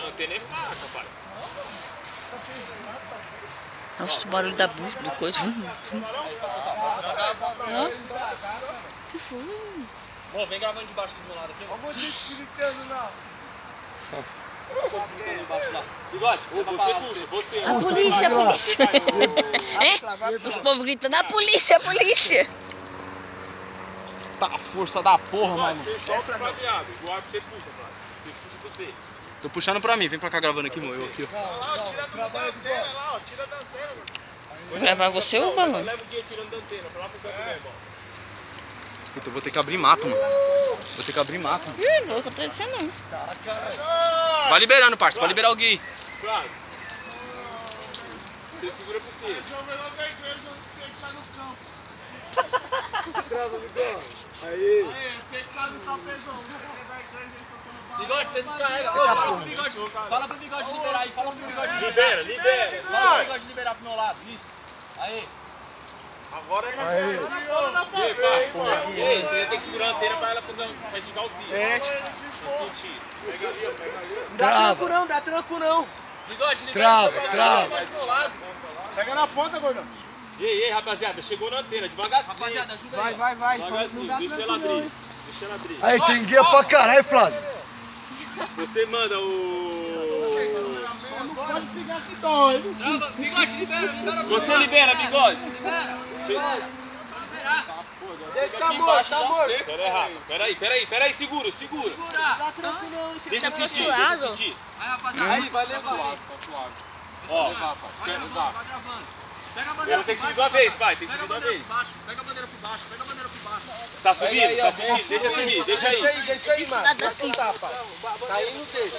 antena é fraca, pai. Nossa, o barulho do coisa. Que foi? Bom, vem gravando debaixo do meu lado aqui. Vamos descritando lá. Bigode, você puxa, você. A polícia, a polícia. Hein? Os povos gritando, a polícia, a polícia. Tá a força da porra, mano. Solta pra viado, o ar você puxa, Flávio. Você puxa você. Tô puxando pra mim, vem pra cá gravando aqui, mano. Eu aqui, ó. Lá, ó, tira da antena, lá, ó, tira da antena, mano. Vai gravar você ou o balão? Leva o guia tirando da antena, pra lá pro canto mesmo, ó. Puta, eu vou ter que abrir mato, mano. Vou ter que abrir mato. Ih, não vou acontecer não. Vai liberando, parça, vai liberar o gui. Flávio. Você segura por cima. Grava, Miguel. Aí. Bigode, você descarrega. Fala pro bigode. Fala pro bigode liberar aí. Fala pro bigode liberar. Libera. Fala pro bigode liberar pro meu lado. Isso. Aí. Agora é Ei, você tem que segurar a antena pra ela esticar os fios. É. Pega ali, ó. Pega ali. Não dá tranco não, dá tranco não. Bigode, libera. Trava. Pro meu lado. Pega na ponta, gordão. Ei, rapaziada. Chegou na antena. Devagarzinho. Rapaziada, ajuda aí. Vai. Devagarzinho. Deixa ela abrir. Deixa ela abrir. Aí, tem guia pra caralho, Flávio. Você manda o... Não pode pegar que dói. Bigode, libera. Você libera, bigode. Tá morto. Pera aí, segura. Dá tranco não, hein? Deixa Tá eu sentir, postulado? deixa eu sentir. Aí, rapaziada. Aí, vai levar. Ó, Vai gravando. Pega a bandeira tem que subir de uma vez, pai, tem que subir de uma vez. Pega a bandeira por baixo. Tá subindo? Deixa subir, deixa aí. Deixa aí, mano. Cidadão. Tá indo dele.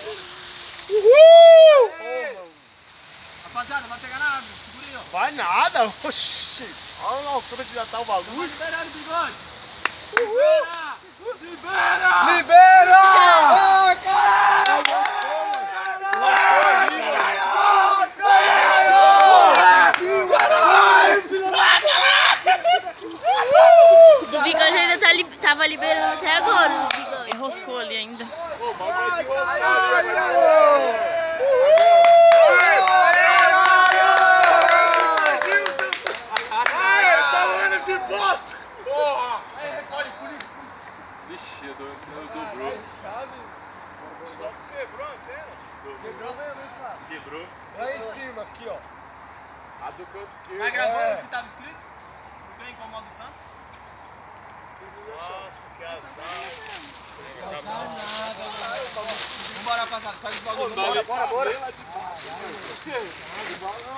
Rapaziada, vai pegar na água. Segura aí, ó. Vai nada, oxi. Olha a altura que já tá o bagulho. Vai liberando o bigode. Libera! Ah, caralho! Do bigode ainda tava liberando até agora. O bigode enroscou ali ainda. Vixe, dobrou. Quebrou. Lá em cima, aqui, ó. A do canto esquerdo. Vai gravando o que tava escrito? Não tem incomoda tanto? Nossa, que azar. Vambora, rapaziada. Faz o bagulho. Bora.